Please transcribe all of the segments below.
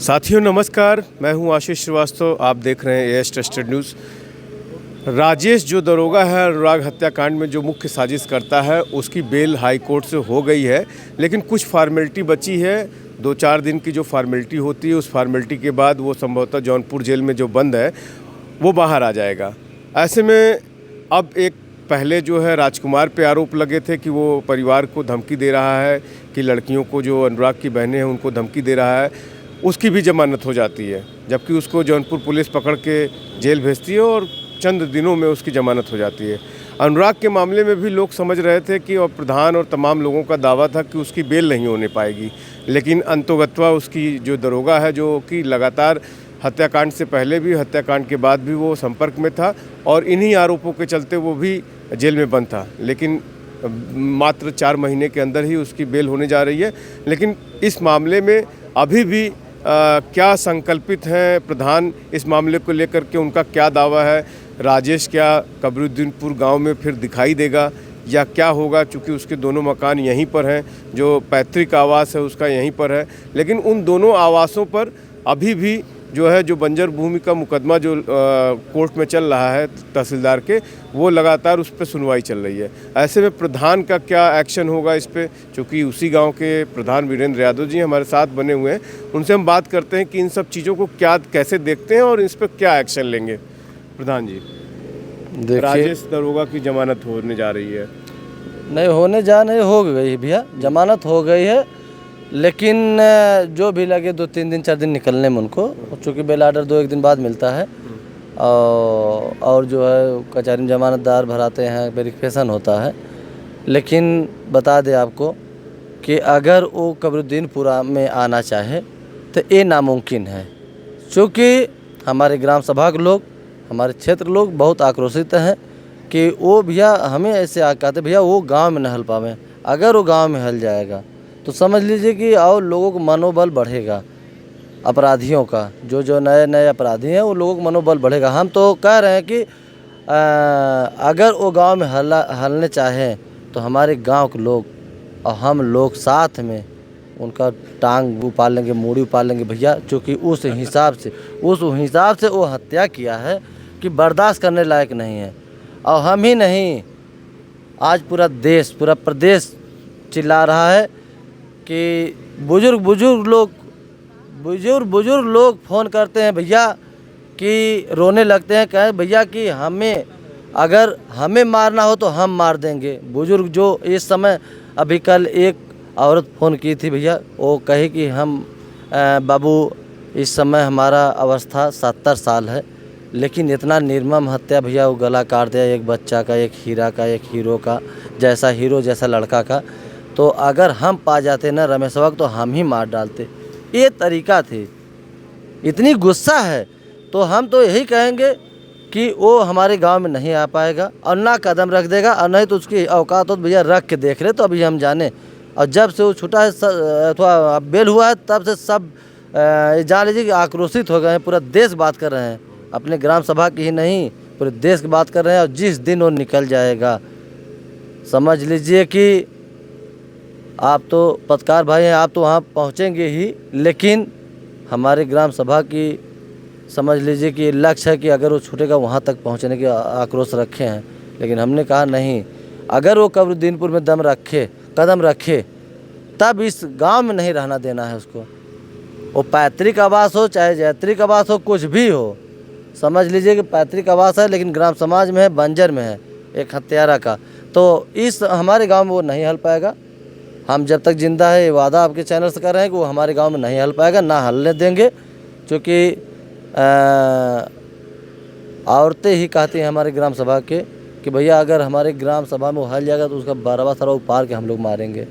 साथियों नमस्कार, मैं हूं आशीष श्रीवास्तव। आप देख रहे हैं एएस ट्रस्टेड न्यूज़। राजेश जो दरोगा है अनुराग हत्याकांड में जो मुख्य साजिश करता है, उसकी बेल हाई कोर्ट से हो गई है, लेकिन कुछ फार्मेलिटी बची है। 2-4 दिन की जो फार्मेलिटी होती है, उस फार्मेलिटी के बाद वो संभवतः जौनपुर जेल में जो बंद है वो बाहर आ जाएगा। ऐसे में अब एक पहले जो है राजकुमार पे आरोप लगे थे कि वो परिवार को धमकी दे रहा है, कि लड़कियों को जो अनुराग की बहनें हैं उनको धमकी दे रहा है, उसकी भी जमानत हो जाती है, जबकि उसको जौनपुर पुलिस पकड़ के जेल भेजती है और चंद दिनों में उसकी जमानत हो जाती है। अनुराग के मामले में भी लोग समझ रहे थे कि और प्रधान और तमाम लोगों का दावा था कि उसकी बेल नहीं होने पाएगी, लेकिन अंतोगत्वा उसकी जो दरोगा है, जो कि लगातार हत्याकांड से पहले भी हत्याकांड के बाद भी वो संपर्क में था और इन्हीं आरोपों के चलते वो भी जेल में बंद था, लेकिन मात्र 4 महीने के अंदर ही उसकी बेल होने जा रही है। लेकिन इस मामले में अभी भी क्या संकल्पित हैं प्रधान, इस मामले को लेकर के उनका क्या दावा है? राजेश क्या कबरुद्दीनपुर गांव में फिर दिखाई देगा या क्या होगा? चूँकि उसके दोनों मकान यहीं पर हैं, जो पैतृक आवास है उसका यहीं पर है, लेकिन उन दोनों आवासों पर अभी भी जो है जो बंजर भूमि का मुकदमा जो कोर्ट में चल रहा है तहसीलदार के, वो लगातार उस पर सुनवाई चल रही है। ऐसे में प्रधान का क्या एक्शन होगा इस पे? चूँकि उसी गांव के प्रधान वीरेंद्र यादव जी हमारे साथ बने हुए हैं, उनसे हम बात करते हैं कि इन सब चीज़ों को क्या कैसे देखते हैं और इस पर क्या एक्शन लेंगे। प्रधान जी, राजेश दरोगा की जमानत होने जा रही है। नहीं हो गई भैया, जमानत हो गई है, लेकिन जो भी लगे 2-3 दिन 4 दिन निकलने में उनको, चूँकि बेल आर्डर 2-1 दिन बाद मिलता है और जो है कचहरी में जमानतदार भराते हैं, वेरिफिकेशन होता है। लेकिन बता दें आपको कि अगर वो कबरुद्दीनपुरा में आना चाहे तो ये नामुमकिन है, क्योंकि हमारे ग्राम सभा के लोग, हमारे क्षेत्र लोग बहुत आक्रोशित हैं कि वो भैया हमें ऐसे कहते भैया वो गांव में न हल पावे। अगर वो गांव में हल जाएगा तो समझ लीजिए कि और लोगों का मनोबल बढ़ेगा, अपराधियों का, जो नए अपराधी हैं वो लोगों का मनोबल बढ़ेगा। हम तो कह रहे हैं कि अगर वो गांव में हलने चाहें तो हमारे गांव के लोग और हम लोग साथ में उनका टांग उपाड़ लेंगे, मूड़ी उपाड़ लेंगे भैया, क्योंकि उस हिसाब से वो हत्या किया है कि बर्दाश्त करने लायक नहीं है। और हम ही नहीं, आज पूरा देश, पूरा प्रदेश चिल्ला रहा है कि बुजुर्ग लोग फ़ोन करते हैं भैया, कि रोने लगते हैं, कहें भैया कि अगर हमें मारना हो तो हम मार देंगे। बुजुर्ग जो इस समय, अभी कल एक औरत फ़ोन की थी भैया, वो कही कि हम बाबू इस समय हमारा अवस्था 70 साल है, लेकिन इतना निर्मम हत्या भैया, वो गला काट दिया एक बच्चा का, एक हीरा का, एक हीरो जैसा लड़का का। तो अगर हम पा जाते ना रमेशवा तो हम ही मार डालते। ये तरीका थी, इतनी गुस्सा है। तो हम तो यही कहेंगे कि वो हमारे गांव में नहीं आ पाएगा और ना कदम रख देगा, और नहीं तो उसकी औकात हो तो भैया रख के देख ले, तो अभी हम जाने। और जब से वो छूटा है, थोड़ा बेल हुआ है, तब से सब जान लीजिए कि आक्रोशित हो गए हैं। पूरा देश बात कर रहे हैं, अपने ग्राम सभा की ही नहीं पूरे देश की बात कर रहे हैं। और जिस दिन वो निकल जाएगा, समझ लीजिए कि आप तो पत्रकार भाई हैं, आप तो वहाँ पहुँचेंगे ही, लेकिन हमारे ग्राम सभा की समझ लीजिए कि लक्ष्य है कि अगर वो छूटेगा वहाँ तक पहुँचने के आक्रोश रखे हैं। लेकिन हमने कहा नहीं, अगर वो कबरुद्दीनपुर में कदम रखे तब इस गांव में नहीं रहना देना है उसको। वो पैतृक आवास हो चाहे जैतृक आवास हो, कुछ भी हो, समझ लीजिए कि पैतृक आवास है, लेकिन ग्राम समाज में है, बंजर में है, एक हत्यारा का। तो इस हमारे गांव में वो नहीं हल पाएगा। हम जब तक जिंदा है, ये वादा आपके चैनल से कर रहे हैं कि वो हमारे गांव में नहीं हल पाएगा, ना हलने देंगे। क्योंकि औरतें ही कहती हैं हमारे ग्राम सभा के कि भैया अगर हमारे ग्राम सभा में वो हल जाएगा तो उसका 12वां सरा उपाड़ के हम लोग मारेंगे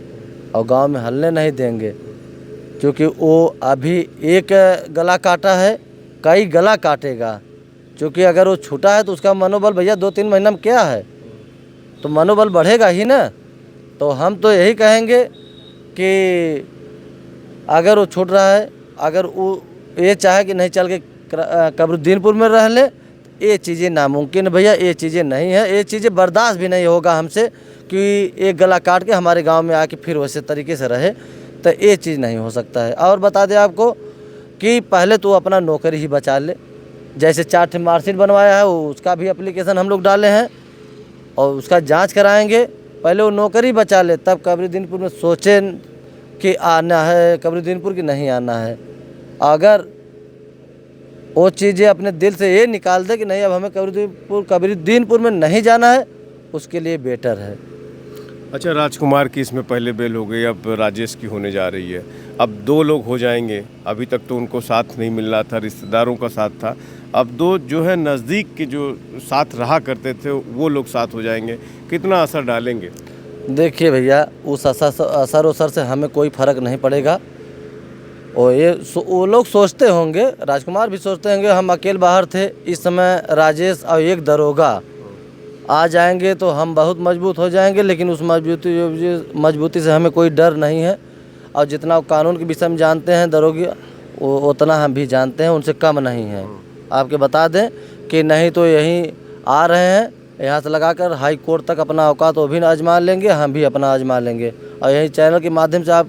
और गांव में हलने नहीं देंगे। क्योंकि वो अभी एक गला काटा है, कई गला काटेगा। क्योंकि अगर वो छूटा है तो उसका मनोबल भैया 2-3 महीना में क्या है, तो मनोबल बढ़ेगा ही ना। तो हम तो यही कहेंगे कि अगर वो छूट रहा है, अगर वो ये चाहे कि नहीं चल के कबरुद्दीनपुर में रह ले, ये चीज़ें नामुमकिन है भैया, ये चीज़ें नहीं है, ये चीज़ें बर्दाश्त भी नहीं होगा हमसे कि एक गला काट के हमारे गांव में आके फिर वैसे तरीके से रहे, तो ये चीज़ नहीं हो सकता है। और बता दें आपको कि पहले तो अपना नौकरी ही बचा ले। जैसे 4 मार्कशीट बनवाया है उसका भी एप्लीकेशन हम लोग डाले हैं और उसका जांच कराएंगे। पहले वो नौकरी बचा ले तब कबरीदीनपुर में सोचे कि आना है कबरीदीनपुर की नहीं आना है। अगर वो चीज़ें अपने दिल से ये निकाल दे कि नहीं अब हमें कबरीदीनपुर में नहीं जाना है, उसके लिए बेटर है। अच्छा, राजकुमार की इसमें पहले बेल हो गई, अब राजेश की होने जा रही है। अब 2 लोग हो जाएंगे। अभी तक तो उनको साथ नहीं मिल रहा था, रिश्तेदारों का साथ था। अब 2 जो है नज़दीक के जो साथ रहा करते थे वो लोग साथ हो जाएंगे। कितना असर डालेंगे? देखिए भैया, उस असर से हमें कोई फ़र्क नहीं पड़ेगा। और वो लोग सोचते होंगे, राजकुमार भी सोचते होंगे हम अकेले बाहर थे, इस समय राजेश और एक दरोगा आ जाएंगे तो हम बहुत मजबूत हो जाएंगे। लेकिन उस मजबूती से हमें कोई डर नहीं है। और जितना वो कानून के विषय में जानते हैं दरोगे उतना हम भी जानते हैं, उनसे कम नहीं है। आपके बता दें कि नहीं तो यहीं आ रहे हैं, यहाँ से लगाकर हाई कोर्ट तक अपना औकात वो भी आजमा लेंगे, हम भी अपना आजमा लेंगे। और यही चैनल के माध्यम से आप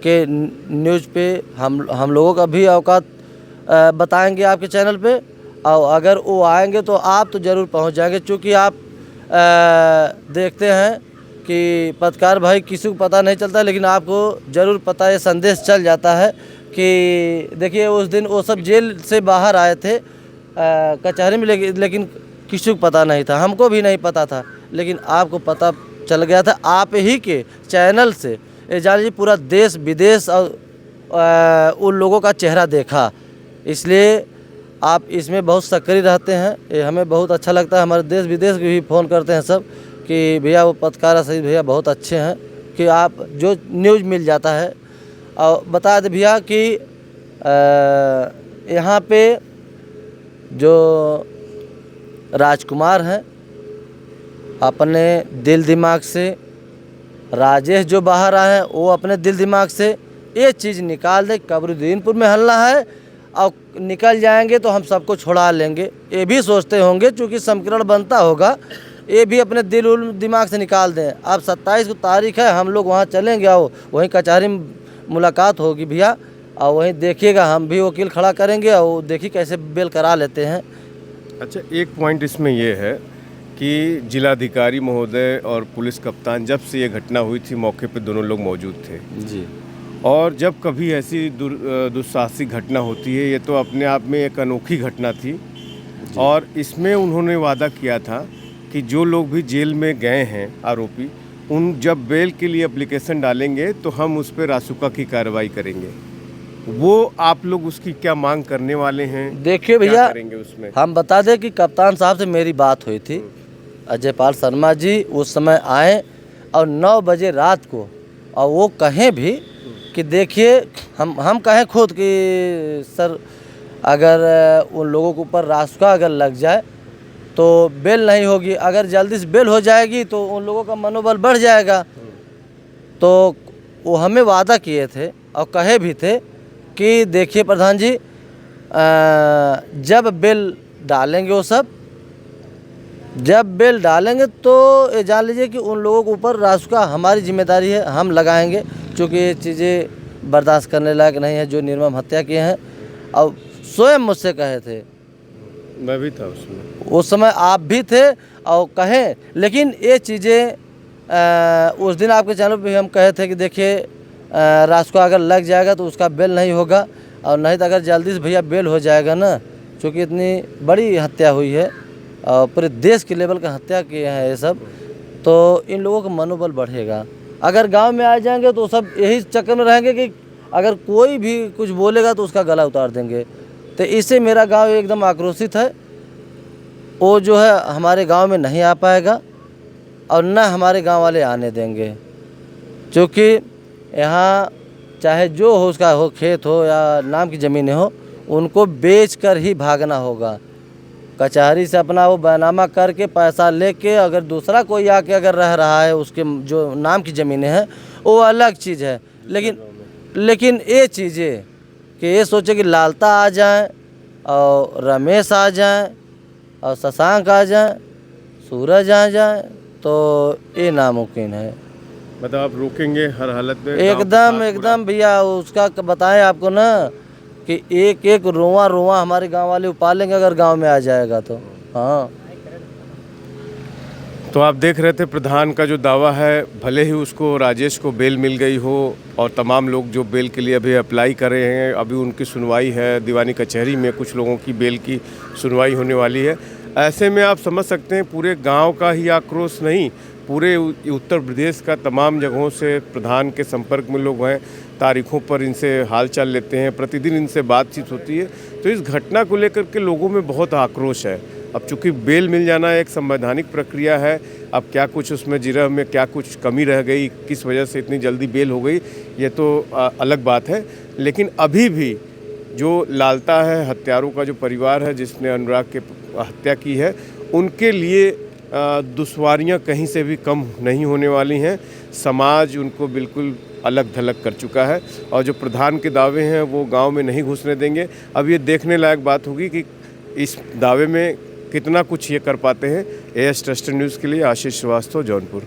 के न्यूज़ पे हम लोगों का भी औकात बताएंगे आपके चैनल पे। और अगर वो आएंगे तो आप तो ज़रूर पहुंच जाएंगे, क्योंकि आप देखते हैं कि पत्रकार भाई किसी को पता नहीं चलता, लेकिन आपको ज़रूर पता ये संदेश चल जाता है कि देखिए उस दिन वो सब जेल से बाहर आए थे कचहरी में, लेकिन किसी को पता नहीं था, हमको भी नहीं पता था, लेकिन आपको पता चल गया था। आप ही के चैनल से ये जान लीजिए पूरा देश विदेश और उन लोगों का चेहरा देखा। इसलिए आप इसमें बहुत सक्रिय रहते हैं, ये हमें बहुत अच्छा लगता है। हमारे देश विदेश के भी फ़ोन करते हैं सब कि भैया वो पत्रकार सही भैया बहुत अच्छे हैं कि आप जो न्यूज़ मिल जाता है। और बता दें भैया कि यहाँ पे जो राजकुमार हैं अपने दिल दिमाग से, राजेश जो बाहर आए हैं वो अपने दिल दिमाग से ये चीज़ निकाल दे कबरीदीनपुर में हल्ला है और निकल जाएंगे तो हम सबको छुड़ा लेंगे। ये भी सोचते होंगे चूँकि समीकरण बनता होगा, ये भी अपने दिल दिमाग से निकाल दें। अब 27 को तारीख है, हम लोग वहाँ चलेंगे और वहीं कचहरी में मुलाकात होगी भैया, और वहीं देखिएगा हम भी वकील खड़ा करेंगे और देखिए कैसे बेल करा लेते हैं। अच्छा, एक पॉइंट इसमें यह है कि जिलाधिकारी महोदय और पुलिस कप्तान जब से ये घटना हुई थी मौके पे दोनों लोग मौजूद थे जी। और जब कभी ऐसी दुस्साहसिक घटना होती है, ये तो अपने आप में एक अनोखी घटना थी। और इसमें उन्होंने वादा किया था कि जो लोग भी जेल में गए हैं आरोपी, उन जब बेल के लिए एप्लीकेशन डालेंगे तो हम उस पर रासुका की कार्रवाई करेंगे। वो आप लोग उसकी क्या मांग करने वाले हैं? देखिए भैया, करेंगे उसमें हम बता दें कि कप्तान साहब से मेरी बात हुई थी। अजय पाल शर्मा जी उस समय आए और 9 बजे रात को, और वो कहें भी कि देखिए हम कहें खुद कि सर अगर उन लोगों के ऊपर रासुका अगर लग जाए तो बेल नहीं होगी, अगर जल्दी से बेल हो जाएगी तो उन लोगों का मनोबल बढ़ जाएगा। तो वो हमें वादा किए थे और कहे भी थे कि देखिए प्रधान जी, जब बेल डालेंगे वो सब, जब बेल डालेंगे तो ये जान लीजिए कि उन लोगों के ऊपर रासुका हमारी जिम्मेदारी है, हम लगाएंगे, क्योंकि ये चीज़ें बर्दाश्त करने लायक नहीं है जो निर्मम हत्या किए हैं। और स्वयं मुझसे कहे थे, मैं भी था उसमें, उस समय आप भी थे और कहें, लेकिन ये चीज़ें उस दिन आपके चैनल पे हम कहे थे कि देखिए रासुका अगर लग जाएगा तो उसका बेल नहीं होगा, और नहीं तो अगर जल्दी से भैया बेल हो जाएगा ना, क्योंकि इतनी बड़ी हत्या हुई है और पूरे देश के लेवल का हत्या किए हैं ये सब, तो इन लोगों का मनोबल बढ़ेगा। अगर गांव में आ जाएंगे तो सब यही चक्कर में रहेंगे कि अगर कोई भी कुछ बोलेगा तो उसका गला उतार देंगे। तो इससे मेरा गांव एकदम आक्रोशित है। वो जो है हमारे गांव में नहीं आ पाएगा और न हमारे गांव वाले आने देंगे, क्योंकि यहाँ चाहे जो हो, उसका हो खेत हो या नाम की ज़मीनें हो, उनको बेच कर ही भागना होगा। कचहरी से अपना वो बयानामा करके पैसा लेके अगर दूसरा कोई आके अगर रह रहा है उसके जो नाम की ज़मीनें हैं वो अलग चीज़ है। लेकिन ये चीज़ें कि ये सोचे कि लालता आ जाए और रमेश आ जाए और शशांक आ जाए, सूरज आ जाए, तो ये नामुमकिन है। मतलब आप रोकेंगे हर हालत में? एकदम भैया, उसका बताएं आपको ना कि एक एक रोआ रोआ हमारे गांव वाले उपालेंगे अगर गांव में आ जाएगा तो। हाँ, तो आप देख रहे थे प्रधान का जो दावा है, भले ही उसको राजेश को बेल मिल गई हो और तमाम लोग जो बेल के लिए अभी अप्लाई कर रहे हैं, अभी उनकी सुनवाई है दीवानी कचहरी में, कुछ लोगों की बेल की सुनवाई होने वाली है। ऐसे में आप समझ सकते हैं पूरे गांव का ही आक्रोश नहीं, पूरे उत्तर प्रदेश का तमाम जगहों से प्रधान के संपर्क में लोग हैं, तारीखों पर इनसे हालचाल लेते हैं, प्रतिदिन इनसे बातचीत होती है। तो इस घटना को लेकर के लोगों में बहुत आक्रोश है। अब चूंकि बेल मिल जाना एक संवैधानिक प्रक्रिया है, अब क्या कुछ उसमें जिरह में क्या कुछ कमी रह गई, किस वजह से इतनी जल्दी बेल हो गई, ये तो अलग बात है। लेकिन अभी भी जो लालता है, हत्यारों का जो परिवार है जिसने अनुराग के हत्या की है, उनके लिए दुश्वारियां कहीं से भी कम नहीं होने वाली हैं। समाज उनको बिल्कुल अलग थलग कर चुका है और जो प्रधान के दावे हैं वो गांव में नहीं घुसने देंगे। अब ये देखने लायक बात होगी कि इस दावे में कितना कुछ ये कर पाते हैं। एएस ट्रस्टेड न्यूज़ के लिए आशीष श्रीवास्तव, जौनपुर।